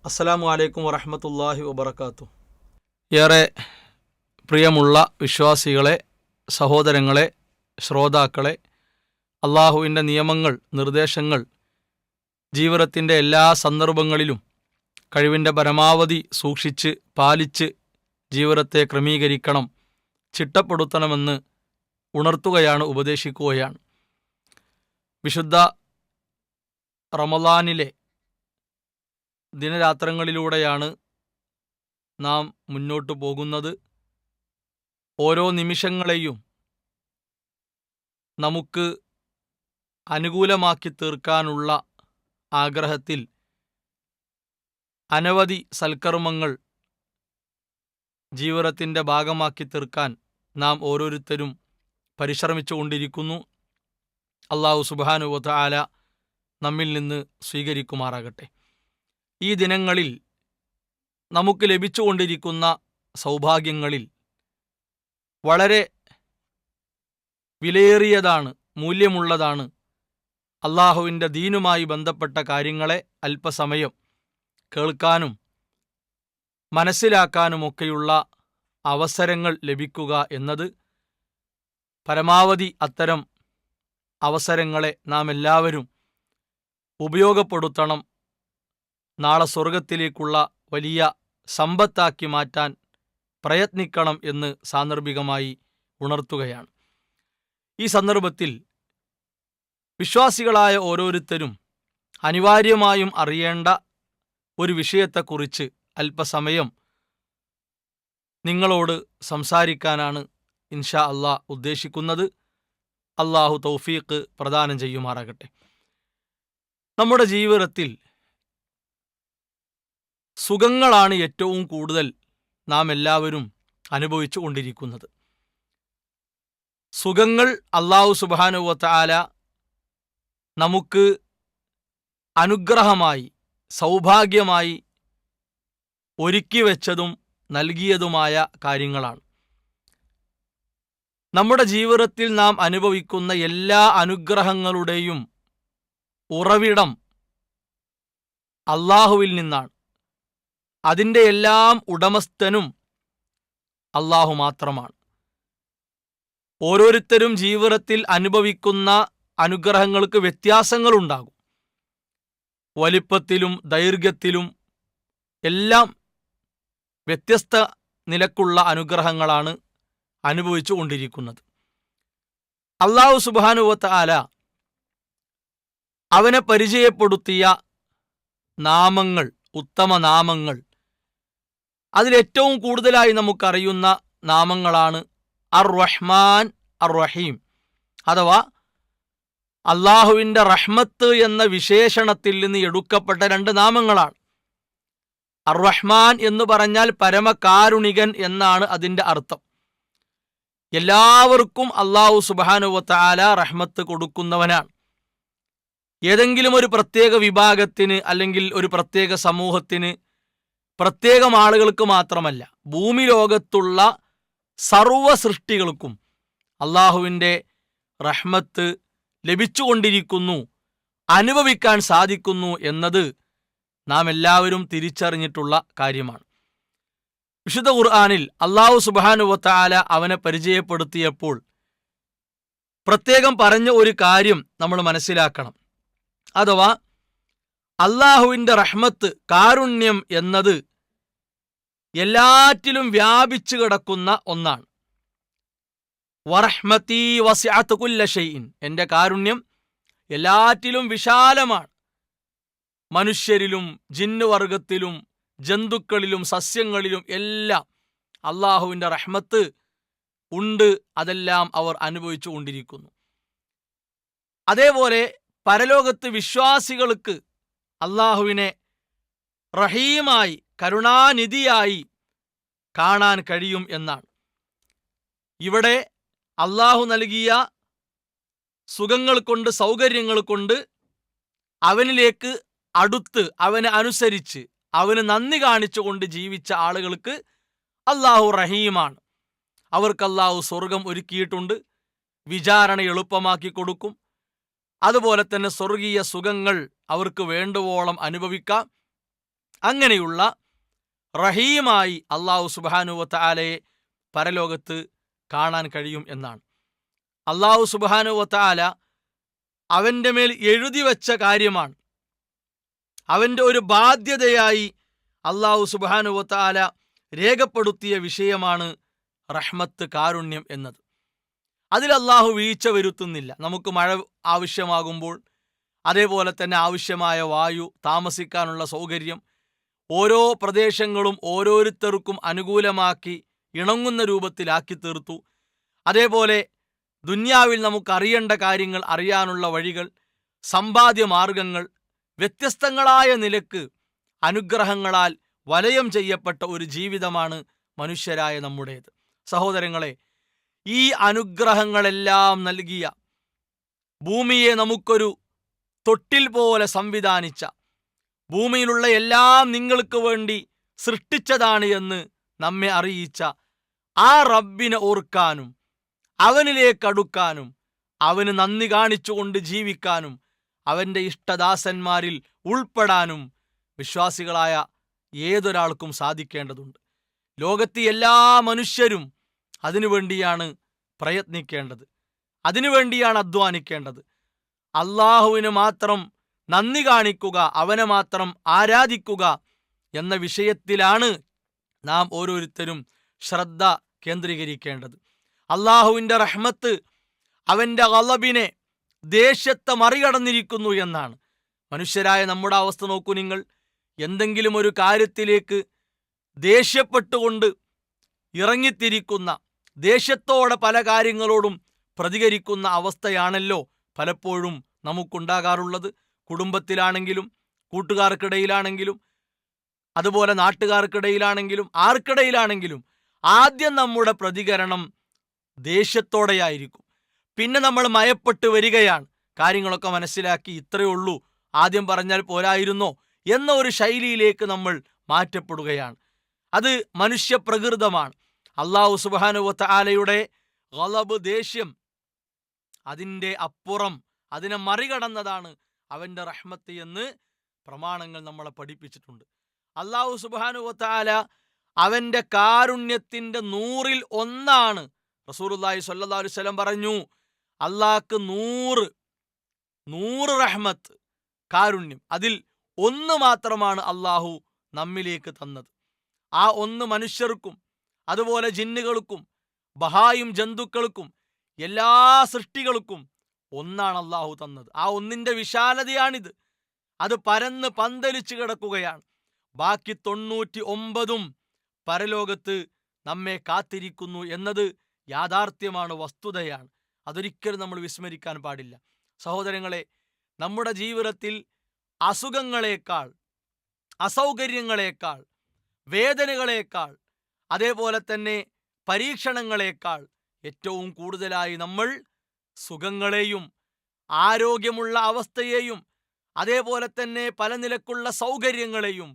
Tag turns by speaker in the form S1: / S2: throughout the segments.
S1: അസ്സലാമു അലൈക്കും വറഹ്മത്തുള്ളാഹി വബറകാതുഹു. ഏറെ പ്രിയമുള്ള വിശ്വാസികളെ, സഹോദരങ്ങളെ, ശ്രോതാക്കളെ, അള്ളാഹുവിൻ്റെ നിയമങ്ങൾ, നിർദ്ദേശങ്ങൾ ജീവിതത്തിൻ്റെ എല്ലാ സന്ദർഭങ്ങളിലും കഴിവിൻ്റെ പരമാവധി സൂക്ഷിച്ച് പാലിച്ച് ജീവിതത്തെ ക്രമീകരിക്കണം, ചിട്ടപ്പെടുത്തണമെന്ന് ഉണർത്തുകയാണ്, ഉപദേശിക്കുകയാണ്. വിശുദ്ധ റമളാനിലെ ദിനരാത്രങ്ങളിലൂടെയാണ് നാം മുന്നോട്ടു പോകുന്നത്. ഓരോ നിമിഷങ്ങളെയും നമുക്ക് അനുകൂലമാക്കി തീർക്കാനുള്ള ആഗ്രഹത്തിൽ അനവധി സൽക്കർമ്മങ്ങൾ ജീവിതത്തിൻ്റെ ഭാഗമാക്കി തീർക്കാൻ നാം ഓരോരുത്തരും പരിശ്രമിച്ചുകൊണ്ടിരിക്കുന്നു. അല്ലാഹു സുബ്ഹാനഹു വ തആല നമ്മിൽ നിന്ന് സ്വീകരിക്കുമാറാകട്ടെ. ഈ ദിനങ്ങളിൽ നമുക്ക് ലഭിച്ചുകൊണ്ടിരിക്കുന്ന സൗഭാഗ്യങ്ങളിൽ വളരെ വിലയേറിയതാണ്, മൂല്യമുള്ളതാണ് അള്ളാഹുവിൻ്റെ ദീനുമായി ബന്ധപ്പെട്ട കാര്യങ്ങളെ അല്പസമയം കേൾക്കാനും മനസ്സിലാക്കാനുമൊക്കെയുള്ള അവസരങ്ങൾ ലഭിക്കുക എന്നത്. പരമാവധി അത്തരം അവസരങ്ങളെ നാം എല്ലാവരും ഉപയോഗപ്പെടുത്തണം. നാളെ സ്വർഗത്തിലേക്കുള്ള വലിയ സമ്പത്താക്കി മാറ്റാൻ പ്രയത്നിക്കണം എന്ന് സാന്ദർഭികമായി ഉണർത്തുകയാണ്. ഈ സന്ദർഭത്തിൽ വിശ്വാസികളായ ഓരോരുത്തരും അനിവാര്യമായും അറിയേണ്ട ഒരു വിഷയത്തെക്കുറിച്ച് അല്പസമയം നിങ്ങളോട് സംസാരിക്കാനാണ് ഇൻഷാ അല്ലാഹ് ഉദ്ദേശിക്കുന്നത്. അള്ളാഹു തൗഫീഖ് പ്രദാനം ചെയ്യുമാറാകട്ടെ. നമ്മുടെ ജീവിതത്തിൽ സുഖങ്ങളാണ് ഏറ്റവും കൂടുതൽ നാം എല്ലാവരും അനുഭവിച്ചു കൊണ്ടിരിക്കുന്നത്. സുഖങ്ങൾ അല്ലാഹു സുബ്ഹാനഹു വ തആല നമുക്ക് അനുഗ്രഹമായി, സൗഭാഗ്യമായി ഒരുക്കി വെച്ചതും നൽകിയതുമായ കാര്യങ്ങളാണ്. നമ്മുടെ ജീവിതത്തിൽ നാം അനുഭവിക്കുന്ന എല്ലാ അനുഗ്രഹങ്ങളുടെയും ഉറവിടം അല്ലാഹുവിൽ നിന്നാണ്. അതിൻ്റെ എല്ലാം ഉടമസ്ഥനും അല്ലാഹു മാത്രമാണ്. ഓരോരുത്തരും ജീവിതത്തിൽ അനുഭവിക്കുന്ന അനുഗ്രഹങ്ങൾക്ക് വ്യത്യാസങ്ങളുണ്ടാകും. വലിപ്പത്തിലും ദൈർഘ്യത്തിലും എല്ലാം വ്യത്യസ്ത നിലക്കുള്ള അനുഗ്രഹങ്ങളാണ് അനുഭവിച്ചു കൊണ്ടിരിക്കുന്നത്. അല്ലാഹു സുബ്ഹാനഹു വ തആല അവനെ പരിചയപ്പെടുത്തിയ നാമങ്ങൾ, ഉത്തമ നാമങ്ങൾ, അതിലേറ്റവും കൂടുതലായി നമുക്കറിയുന്ന നാമങ്ങളാണ് അർ റഹ്മാൻ, അർ റഹീം. അഥവാ അള്ളാഹുവിൻ്റെ റഹ്മത്ത് എന്ന വിശേഷണത്തിൽ നിന്ന് എടുക്കപ്പെട്ട രണ്ട് നാമങ്ങളാണ്. അർ റഹ്മാൻ എന്ന് പറഞ്ഞാൽ പരമകാരുണികൻ എന്നാണ് അതിൻ്റെ അർത്ഥം. എല്ലാവർക്കും അല്ലാഹു സുബ്ഹാനഹു വ തആല റഹ്മത്ത് കൊടുക്കുന്നവനാണ്. ഏതെങ്കിലും ഒരു പ്രത്യേക വിഭാഗത്തിന് അല്ലെങ്കിൽ ഒരു പ്രത്യേക സമൂഹത്തിന്, പ്രത്യേകം ആളുകൾക്ക് മാത്രമല്ല, ഭൂമി ലോകത്തുള്ള സർവ്വ സൃഷ്ടികൾക്കും അള്ളാഹുവിൻ്റെ റഹ്മത്ത് ലഭിച്ചുകൊണ്ടിരിക്കുന്നു, അനുഭവിക്കാൻ സാധിക്കുന്നു എന്നത് നാം എല്ലാവരും തിരിച്ചറിഞ്ഞിട്ടുള്ള കാര്യമാണ്. വിശുദ്ധ ഖുർആനിൽ അല്ലാഹു സുബ്ഹാനഹു വ തആല അവനെ പരിചയപ്പെടുത്തിയപ്പോൾ പ്രത്യേകം പറഞ്ഞ ഒരു കാര്യം നമ്മൾ മനസ്സിലാക്കണം. അഥവാ അല്ലാഹുവിൻ്റെ റഹ്മത്ത്, കാരുണ്യം എന്നത് എല്ലാറ്റിലും വ്യാപിച്ചു കിടക്കുന്ന ഒന്നാണ്. വറഹ്മതി വസിഅത് കുല്ല ഷൈഇൻ, എൻ്റെ കാരുണ്യം എല്ലാറ്റിലും വിശാലമാണ്. മനുഷ്യരിലും ജിന്നുവർഗത്തിലും ജന്തുക്കളിലും സസ്യങ്ങളിലും എല്ലാം അല്ലാഹുവിൻ്റെ റഹ്മത്ത് ഉണ്ട്. അതെല്ലാം അവർ അനുഭവിച്ചു കൊണ്ടിരിക്കുന്നു. അതേപോലെ പരലോകത്ത് വിശ്വാസികൾക്ക് അല്ലാഹുവിനെ റഹീമായി, കരുണാനിധിയായി കാണാൻ കഴിയും എന്നാണ്. ഇവിടെ അല്ലാഹു നൽകിയ സുഖങ്ങൾ കൊണ്ട്, സൗകര്യങ്ങൾ കൊണ്ട് അവനിലേക്ക് അടുത്ത്, അവനെ അനുസരിച്ച്, അവന് നന്ദി കാണിച്ചുകൊണ്ട് ജീവിച്ച ആളുകൾക്ക് അല്ലാഹു റഹീമാണ്. അവർക്ക് അല്ലാഹു സ്വർഗം ഒരുക്കിയിട്ടുണ്ട്, വിചാരണ എളുപ്പമാക്കി കൊടുക്കും. അതുപോലെ തന്നെ സ്വർഗീയ സുഖങ്ങൾ അവർക്ക് വേണ്ടുവോളം അനുഭവിക്കാം. അങ്ങനെയുള്ള റഹീമായി അള്ളാഹു സുബ്ഹാനഹു വ തആലയെ പരലോകത്ത് കാണാൻ കഴിയും എന്നാണ്. അള്ളാഹു സുബ്ഹാനഹു വ തആല അവൻ്റെ മേൽ എഴുതി വെച്ച കാര്യമാണ്, അവൻ്റെ ഒരു ബാധ്യതയായി അള്ളാഹു സുബ്ഹാനഹു വ തആല രേഖപ്പെടുത്തിയ വിഷയമാണ് റഹ്മത്ത്, കാരുണ്യം എന്നത്. അതിൽ അള്ളാഹു വീഴ്ച വരുത്തുന്നില്ല. നമുക്ക് മഴ ആവശ്യമാകുമ്പോൾ, അതേപോലെ തന്നെ ആവശ്യമായ വായു, താമസിക്കാനുള്ള സൗകര്യം, ഓരോ പ്രദേശങ്ങളും ഓരോരുത്തർക്കും അനുകൂലമാക്കി ഇണങ്ങുന്ന രൂപത്തിലാക്കി തീർത്തു. അതേപോലെ ദുന്യാവിൽ നമുക്ക് അറിയേണ്ട കാര്യങ്ങൾ അറിയാനുള്ള വഴികൾ, സമ്പാദ്യ മാർഗങ്ങൾ വ്യത്യസ്തങ്ങളായ നിലക്ക് അനുഗ്രഹങ്ങളാൽ വലയം ചെയ്യപ്പെട്ട ഒരു ജീവിതമാണ് മനുഷ്യരായ നമ്മുടേത്. സഹോദരങ്ങളെ, ഈ അനുഗ്രഹങ്ങളെല്ലാം നൽകിയ, ഭൂമിയെ നമുക്കൊരു തൊട്ടിൽ പോലെ സംവിധാനിച്ച, ഭൂമിയിലുള്ള എല്ലാം നിങ്ങൾക്ക് വേണ്ടി സൃഷ്ടിച്ചതാണ് എന്ന് നമ്മെ അറിയിച്ച ആ റബ്ബിനെ ഓർക്കാനും അവനിലേക്ക് അടുക്കാനും അവന് നന്ദി കാണിച്ചുകൊണ്ട് ജീവിക്കാനും അവൻ്റെ ഇഷ്ടദാസന്മാരിൽ ഉൾപ്പെടാനും വിശ്വാസികളായ ഏതൊരാൾക്കും സാധിക്കേണ്ടതുണ്ട്. ലോകത്തെ എല്ലാ മനുഷ്യരും അതിനുവേണ്ടിയാണ് പ്രയത്നിക്കേണ്ടത്, അതിനുവേണ്ടിയാണ് അധ്വാനിക്കേണ്ടത്. അള്ളാഹുവിന് മാത്രം നന്ദി കാണിക്കുക, അവനെ മാത്രം ആരാധിക്കുക എന്ന വിഷയത്തിലാണ് നാം ഓരോരുത്തരും ശ്രദ്ധ കേന്ദ്രീകരിക്കേണ്ടത്. അള്ളാഹുവിൻ്റെ റഹ്മത്ത് അവൻ്റെ ഗളബിനെ, ദേഷ്യത്തെ മറികടന്നിരിക്കുന്നു എന്നാണ്. മനുഷ്യരായ നമ്മുടെ അവസ്ഥ നോക്കൂ നിങ്ങൾ. എന്തെങ്കിലും ഒരു കാര്യത്തിലേക്ക് ദേഷ്യപ്പെട്ടുകൊണ്ട് ഇറങ്ങിത്തിരിക്കുന്ന, ദേഷ്യത്തോടെ പല കാര്യങ്ങളോടും പ്രതികരിക്കുന്ന അവസ്ഥയാണല്ലോ പലപ്പോഴും നമുക്കുണ്ടാകാറുള്ളത്. കുടുംബത്തിലാണെങ്കിലും, കൂട്ടുകാർക്കിടയിലാണെങ്കിലും, അതുപോലെ നാട്ടുകാർക്കിടയിലാണെങ്കിലും, ആർക്കിടയിലാണെങ്കിലും ആദ്യം നമ്മുടെ പ്രതികരണം ദേഷ്യത്തോടെയായിരിക്കും. പിന്നെ നമ്മൾ മയപ്പെട്ട് വരികയാണ്, കാര്യങ്ങളൊക്കെ മനസ്സിലാക്കി ഇത്രയേ ഉള്ളൂ, ആദ്യം പറഞ്ഞാൽ പോരായിരുന്നോ എന്ന ഒരു ശൈലിയിലേക്ക് നമ്മൾ മാറ്റപ്പെടുകയാണ്. അത് മനുഷ്യപ്രകൃതമാണ്. അല്ലാഹു സുബ്ഹാനഹു വ തആലയുടെ ഗളബ്, ദേഷ്യം, അതിൻ്റെ അപ്പുറം, അതിനെ മറികടന്നതാണ് അവൻ്റെ റഹ്മത്ത് എന്ന് പ്രമാണങ്ങൾ നമ്മളെ പഠിപ്പിച്ചിട്ടുണ്ട്. അല്ലാഹു സുബ്ഹാനഹു വ തആല അവൻ്റെ കാരുണ്യത്തിൻ്റെ 100-ൽ 1 റസൂലുള്ളാഹി സ്വല്ലല്ലാഹു അലൈഹി വസല്ലം പറഞ്ഞു, അള്ളാഹ്ക്ക് 100 റഹ്മത്ത്, കാരുണ്യം, അതിൽ 1 മാത്രമാണ് അള്ളാഹു നമ്മിലേക്ക് തന്നത്. ആ 1 മനുഷ്യർക്കും അതുപോലെ ജിന്നുകൾക്കും ബഹായും ജന്തുക്കൾക്കും എല്ലാ സൃഷ്ടികൾക്കും 1 അള്ളാഹു തന്നത്. ആ 1ന്റെ വിശാലതയാണിത്. അത് പരന്ന് പന്തലിച്ച് കിടക്കുകയാണ്. ബാക്കി 99 പരലോകത്ത് നമ്മെ കാത്തിരിക്കുന്നു എന്നത് യാഥാർത്ഥ്യമാണ്, വസ്തുതയാണ്. അതൊരിക്കലും നമ്മൾ വിസ്മരിക്കാൻ പാടില്ല. സഹോദരങ്ങളെ, നമ്മുടെ ജീവിതത്തിൽ അസുഖങ്ങളേക്കാൾ, അസൗകര്യങ്ങളേക്കാൾ, വേദനകളേക്കാൾ, അതേപോലെ തന്നെ പരീക്ഷണങ്ങളേക്കാൾ ഏറ്റവും കൂടുതലായി നമ്മൾ സുഖങ്ങളെയും ആരോഗ്യമുള്ള അവസ്ഥയെയും അതേപോലെ തന്നെ പല നിലക്കുള്ള സൗകര്യങ്ങളെയും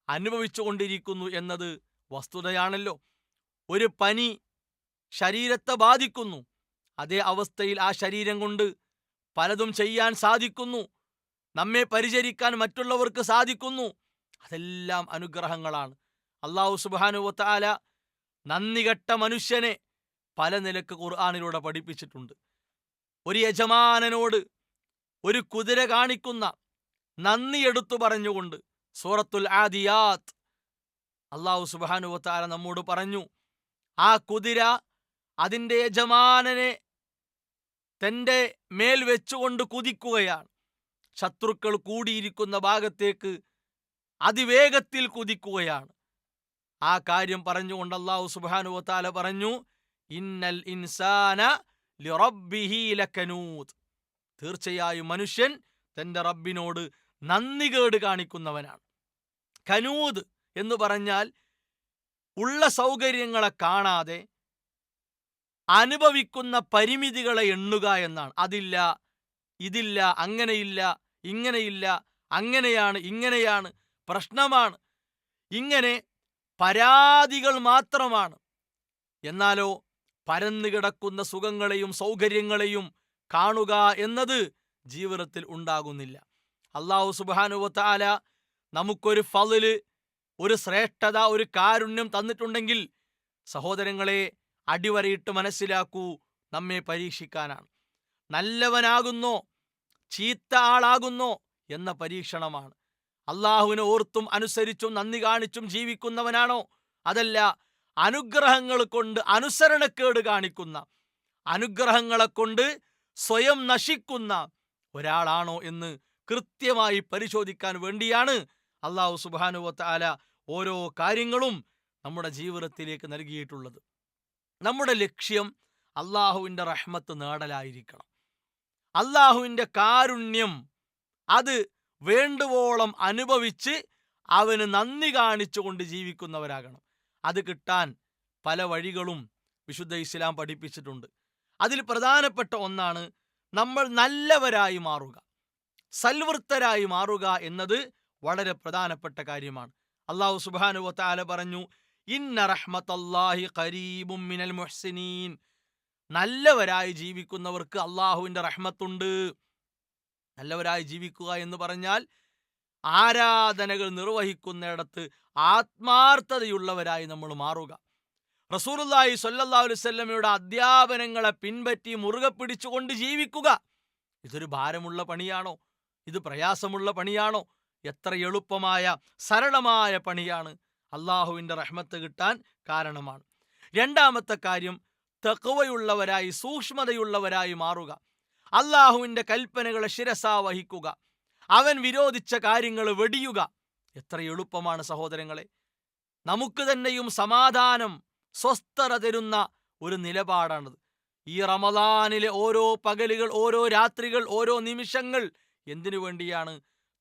S1: അനുഭവിച്ചു കൊണ്ടിരിക്കുന്നു എന്നത് വസ്തുതയാണല്ലോ. ഒരു പനി ശരീരത്തെ ബാധിക്കുന്നു, അതേ അവസ്ഥയിൽ ആ ശരീരം കൊണ്ട് പലതും ചെയ്യാൻ സാധിക്കുന്നു, നമ്മെ പരിചരിക്കാൻ മറ്റുള്ളവർക്ക് സാധിക്കുന്നു. അതെല്ലാം അനുഗ്രഹങ്ങളാണ്. അല്ലാഹു സുബ്ഹാനഹു വ തആല നന്ദികെട്ട മനുഷ്യനെ പല നിലക്ക് ഖുർആനിലൂടെ പഠിപ്പിച്ചിട്ടുണ്ട്. ഒരു യജമാനനോട് ഒരു കുതിര കാണിക്കുന്ന നന്ദി എടുത്തു പറഞ്ഞുകൊണ്ട് സൂറത്തുൽ ആദിയാത്ത് അല്ലാഹു സുബ്ഹാനഹു വ തആല നമ്മോട് പറഞ്ഞു, ആ കുതിര അതിൻ്റെ യജമാനനെ തൻ്റെ മേൽ വെച്ചുകൊണ്ട് കുതിക്കുകയാണ്. ശത്രുക്കൾ കൂടിയിരിക്കുന്ന ഭാഗത്തേക്ക് അതിവേഗത്തിൽ കുതിക്കുകയാണ്. ആ കാര്യം പറഞ്ഞുകൊണ്ട് അല്ലാഹു സുബ്ഹാനഹു വ തആല പറഞ്ഞു, ഇന്നൽ ഇൻസാന ലിറബ്ബിഹി ലകനൂത്, തീർച്ചയായും മനുഷ്യൻ തൻ്റെ റബ്ബിനോട് നന്ദികേട് കാണിക്കുന്നവനാണ്. കനൂദ് എന്ന് പറഞ്ഞാൽ ഉള്ള സൗകര്യങ്ങളെ കാണാതെ അനുഭവിക്കുന്ന പരിമിതികളെ എണ്ണുക എന്നാണ്. അതില്ല, ഇതില്ല, അങ്ങനെയില്ല, ഇങ്ങനെയില്ല, അങ്ങനെയാണ്, ഇങ്ങനെയാണ്, പ്രശ്നമാണ്, ഇങ്ങനെ പരാതികൾ മാത്രമാണ്. എന്നാലോ പരന്നു കിടക്കുന്ന സുഖങ്ങളെയും സൗകര്യങ്ങളെയും കാണുക എന്നത് ജീവിതത്തിൽ ഉണ്ടാകുന്നില്ല. അല്ലാഹു സുബ്ഹാനഹു വ തആല നമുക്കൊരു ഫളില്, ഒരു ശ്രേഷ്ഠത, ഒരു കാരുണ്യം തന്നിട്ടുണ്ടെങ്കിൽ സഹോദരങ്ങളെ, അടിവരയിട്ട് മനസ്സിലാക്കൂ, നമ്മെ പരീക്ഷിക്കാനാണ്. നല്ലവനാകുന്നോ ചീത്ത ആളാകുന്നോ എന്ന പരീക്ഷണമാണ്. അള്ളാഹുവിനെ ഓർത്തും അനുസരിച്ചും നന്ദി കാണിച്ചും ജീവിക്കുന്നവനാണോ, അതല്ല അനുഗ്രഹങ്ങൾ കൊണ്ട് അനുസരണക്കേട് കാണിക്കുന്ന, അനുഗ്രഹങ്ങളെ കൊണ്ട് സ്വയം നശിക്കുന്ന ഒരാളാണോ എന്ന് കൃത്യമായി പരിശോധിക്കാൻ വേണ്ടിയാണ് അള്ളാഹു സുബ്ഹാനഹു വ തആല ഓരോ കാര്യങ്ങളും നമ്മുടെ ജീവിതത്തിലേക്ക് നൽകിയിട്ടുള്ളത്. നമ്മുടെ ലക്ഷ്യം അള്ളാഹുവിൻ്റെ റഹ്മത്ത് നേടലായിരിക്കണം. അള്ളാഹുവിൻ്റെ കാരുണ്യം അത് വേണ്ടുവോളം അനുഭവിച്ച് അവന് നന്ദി കാണിച്ചുകൊണ്ട് ജീവിക്കുന്നവരാകണം. അത് കിട്ടാൻ പല വഴികളും വിശുദ്ധ ഇസ്ലാം പഠിപ്പിച്ചിട്ടുണ്ട്. അതിൽ പ്രധാനപ്പെട്ട ഒന്നാണ് നമ്മൾ നല്ലവരായി മാറുക, സൽവൃത്തരായി മാറുക എന്നത് വളരെ പ്രധാനപ്പെട്ട കാര്യമാണ്. അല്ലാഹു സുബ്ഹാനഹു വ തആല പറഞ്ഞു, ഇന്ന റഹ്മത്തല്ലാഹി ഖരീബും മിനൽ മുഹ്സിനീൻ. നല്ലവരായി ജീവിക്കുന്നവർക്ക് അള്ളാഹുവിൻ്റെ റഹ്മത്തുണ്ട്. നല്ലവരായി ജീവിക്കുക എന്ന് പറഞ്ഞാൽ ആരാധനകൾ നിർവഹിക്കുന്നിടത്ത് ആത്മാർത്ഥതയുള്ളവരായി നമ്മൾ മാറുക. റസൂലുള്ളാഹി സ്വല്ലല്ലാഹു അലൈഹി വസല്ലമയുടെ അധ്യാപനങ്ങളെ പിൻപറ്റി മുറുകെ പിടിച്ചുകൊണ്ട് ജീവിക്കുക. ഇതൊരു ഭാരമുള്ള പണിയാണോ? ഇത് പ്രയാസമുള്ള പണിയാണോ? എത്ര എളുപ്പമായ സരളമായ പണിയാണ്. അള്ളാഹുവിൻ്റെ റഹ്മത്ത് കിട്ടാൻ കാരണമാണ്. രണ്ടാമത്തെ കാര്യം, തഖ്വയുള്ളവരായി സൂക്ഷ്മതയുള്ളവരായി മാറുക. അള്ളാഹുവിൻ്റെ കൽപ്പനകളെ ശിരസാ വഹിക്കുക. അവൻ വിരോധിച്ച കാര്യങ്ങൾ വെടിയുക. എത്ര എളുപ്പമാണ് സഹോദരങ്ങളെ. നമുക്ക് തന്നെയും സമാധാനം, സ്വസ്ഥത തരുന്ന ഒരു നിലപാടാണത്. ഈ റമദാനിലെ ഓരോ പകലുകൾ, ഓരോ രാത്രികൾ, ഓരോ നിമിഷങ്ങൾ എന്തിനു വേണ്ടിയാണ്?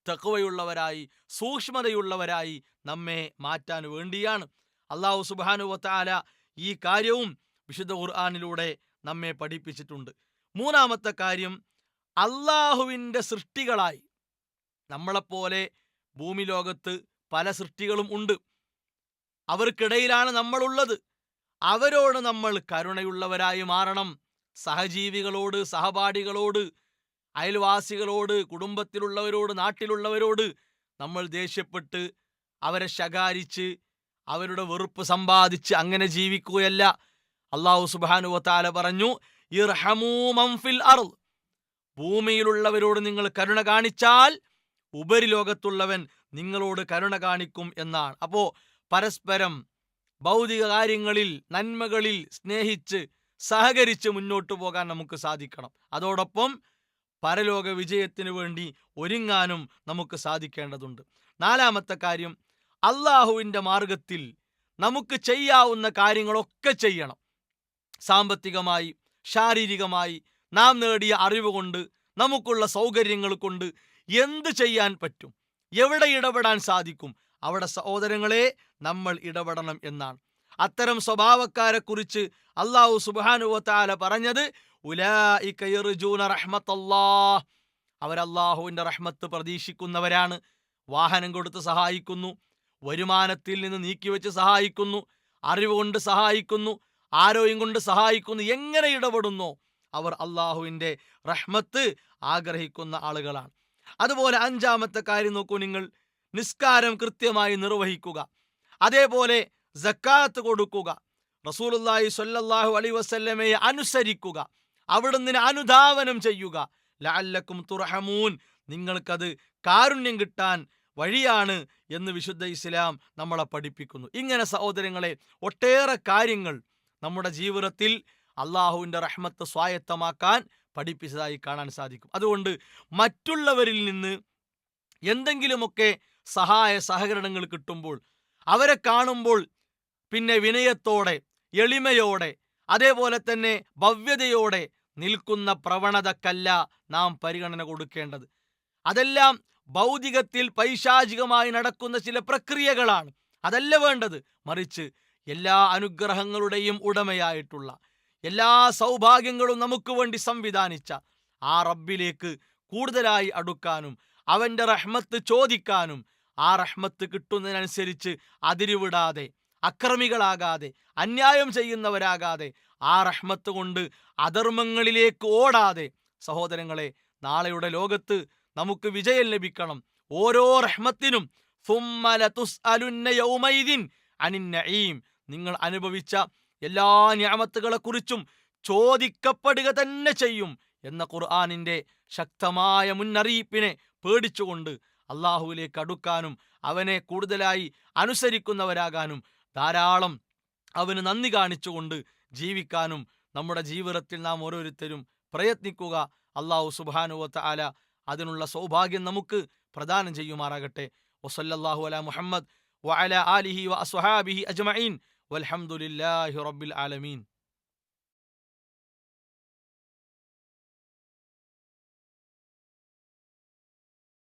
S1: തഖ്വയുള്ളവരായി സൂക്ഷ്മതയുള്ളവരായി നമ്മെ മാറ്റാൻ വേണ്ടിയാണ്. അല്ലാഹു സുബ്ഹാനഹു വ തആല ഈ കാര്യവും വിശുദ്ധ ഖുർആനിലൂടെ നമ്മെ പഠിപ്പിച്ചിട്ടുണ്ട്. മൂന്നാമത്തെ കാര്യം, അള്ളാഹുവിൻ്റെ സൃഷ്ടികളായി, നമ്മളെപ്പോലെ ഭൂമി ലോകത്ത് പല സൃഷ്ടികളും ഉണ്ട്. അവർക്കിടയിലാണ് നമ്മളുള്ളത്. അവരോട് നമ്മൾ കരുണയുള്ളവരായി മാറണം. സഹജീവികളോട്, സഹപാഠികളോട്, അയൽവാസികളോട്, കുടുംബത്തിലുള്ളവരോട്, നാട്ടിലുള്ളവരോട് നമ്മൾ ദേഷ്യപ്പെട്ട് അവരെ ശകാരിച്ച് അവരുടെ വെറുപ്പ് സമ്പാദിച്ച് അങ്ങനെ ജീവിക്കുകയല്ല. അല്ലാഹു സുബ്ഹാനഹു വ തആല പറഞ്ഞു, ഇർഹമൂ മൻ ഫിൽ അർള്. ഭൂമിയിലുള്ളവരോട് നിങ്ങൾ കരുണ കാണിച്ചാൽ ഉപരിലോകത്തുള്ളവൻ നിങ്ങളോട് കരുണ കാണിക്കും എന്നാണ്. അപ്പോ പരസ്പരം ഭൗതിക കാര്യങ്ങളിൽ, നന്മകളിൽ സ്നേഹിച്ച് സഹകരിച്ച് മുന്നോട്ട് പോകാൻ നമുക്ക് സാധിക്കണം. അതോടൊപ്പം പരലോക വിജയത്തിനു വേണ്ടി ഒരുങ്ങാനും നമുക്ക് സാധിക്കേണ്ടതുണ്ട്. നാലാമത്തെ കാര്യം, അള്ളാഹുവിൻ്റെ മാർഗത്തിൽ നമുക്ക് ചെയ്യാവുന്ന കാര്യങ്ങളൊക്കെ ചെയ്യണം. സാമ്പത്തികമായി, ശാരീരികമായി, നാം നേടിയ അറിവ് കൊണ്ട്, നമുക്കുള്ള സൗകര്യങ്ങൾ കൊണ്ട് എന്ത് ചെയ്യാൻ പറ്റും, എവിടെ ഇടപെടാൻ സാധിക്കും, അവിടെ സഹോദരങ്ങളെ നമ്മൾ ഇടപെടണം എന്നാണ്. അത്തരം സ്വഭാവക്കാരെ കുറിച്ച് അല്ലാഹു സുബ്ഹാനഹു വ തആല പറഞ്ഞത്, ഉലൈക യർജൂന റഹ്മത്തല്ലാഹ്. അവർ അല്ലാഹുവിൻ്റെ റഹ്മത്ത് പ്രതീക്ഷിക്കുന്നവരാണ്. വാഹനം കൊടുത്ത് സഹായിക്കുന്നു, വരുമാനത്തിൽ നിന്ന് നീക്കിവെച്ച് സഹായിക്കുന്നു, അറിവ് കൊണ്ട് സഹായിക്കുന്നു, ആരോഗ്യം കൊണ്ട് സഹായിക്കുന്നു. എങ്ങനെ ഇടപെടുന്നോ അവർ അള്ളാഹുവിൻ്റെ റഹ്മത്ത് ആഗ്രഹിക്കുന്ന ആളുകളാണ്. അതുപോലെ അഞ്ചാമത്തെ കാര്യം നോക്കൂ നിങ്ങൾ, നിസ്കാരം കൃത്യമായി നിർവഹിക്കുക. അതേപോലെ സക്കാത്ത് കൊടുക്കുക. റസൂലുള്ളാഹി സ്വല്ലല്ലാഹു അലൈഹി വസല്ലമയെ അനുസരിക്കുക. അവിടുന്ന് അനുധാവനം ചെയ്യുക. ലഅല്ലക്കും തുർഹമൂൻ. നിങ്ങൾക്കത് കാരുണ്യം കിട്ടാൻ വഴിയാണ് എന്ന് വിശുദ്ധ ഇസ്ലാം നമ്മളെ പഠിപ്പിക്കുന്നു. ഇങ്ങനെ സഹോദരങ്ങളെ ഒട്ടേറെ കാര്യങ്ങൾ നമ്മുടെ ജീവിതത്തിൽ അള്ളാഹുവിൻ്റെ റഹ്മത്ത് സ്വായത്തമാക്കാൻ പഠിപ്പിച്ചതായി കാണാൻ സാധിക്കും. അതുകൊണ്ട് മറ്റുള്ളവരിൽ നിന്ന് എന്തെങ്കിലുമൊക്കെ സഹായ സഹകരണങ്ങൾ കിട്ടുമ്പോൾ, അവരെ കാണുമ്പോൾ പിന്നെ വിനയത്തോടെ, എളിമയോടെ, അതേപോലെ തന്നെ ഭവ്യതയോടെ നിൽക്കുന്ന പ്രവണതക്കല്ല നാം പരിഗണന കൊടുക്കേണ്ടത്. അതെല്ലാം ഭൗതികത്തിൽ പൈശാചികമായി നടക്കുന്ന ചില പ്രക്രിയകളാണ്. അതല്ല വേണ്ടത്. മറിച്ച് എല്ലാ അനുഗ്രഹങ്ങളുടെയും ഉടമയായിട്ടുള്ള, എല്ലാ സൗഭാഗ്യങ്ങളും നമുക്ക് വേണ്ടി സംവിധാനിച്ച ആ റബ്ബിലേക്ക് കൂടുതലായി അടുക്കാനും അവൻ്റെ റഹ്മത്ത് ചോദിക്കാനും, ആ റഹ്മത്ത് കിട്ടുന്നതിനനുസരിച്ച് അതിരുവിടാതെ, അക്രമികളാകാതെ, അന്യായം ചെയ്യുന്നവരാകാതെ, ആ റഹ്മത്ത് കൊണ്ട് അധർമ്മങ്ങളിലേക്ക് ഓടാതെ, സഹോദരങ്ങളെ നാളെയുടെ ലോകത്ത് നമുക്ക് വിജയം ലഭിക്കണം. ഓരോ റഹ്മത്തിനും ثُمَّ لَتُسْأَلُنَّ يَوْمَئِذٍ عَنِ النَّعِيمِ നിങ്ങൾ അനുഭവിച്ച എല്ലാ നിഅമത്തുകളെക്കുറിച്ചും ചോദിക്കപ്പെടുക തന്നെ ചെയ്യും എന്ന ഖുർആനിന്റെ ശക്തമായ മുന്നറിയിപ്പിനെ പേടിച്ചുകൊണ്ട് അള്ളാഹുവിലേക്ക് അടുക്കാനും അവനെ കൂടുതലായി അനുസരിക്കുന്നവരാകാനും ധാരാളം അവന് നന്ദി കാണിച്ചുകൊണ്ട് ജീവിക്കാനും നമ്മുടെ ജീവിതത്തിൽ നാം ഓരോരുത്തരും പ്രയത്നിക്കുക. അള്ളാഹു സുബ്ഹാനഹു വ തആല അതിനുള്ള സൗഭാഗ്യം നമുക്ക് പ്രദാനം ചെയ്യുമാറാകട്ടെ. വസല്ലല്ലാഹു അലാ മുഹമ്മദ് വഅലാ ആലിഹി വഅസ്ഹാബിഹി അജ്മഈൻ വൽഹംദുലില്ലാഹി റബ്ബിൽ ആലമീൻ.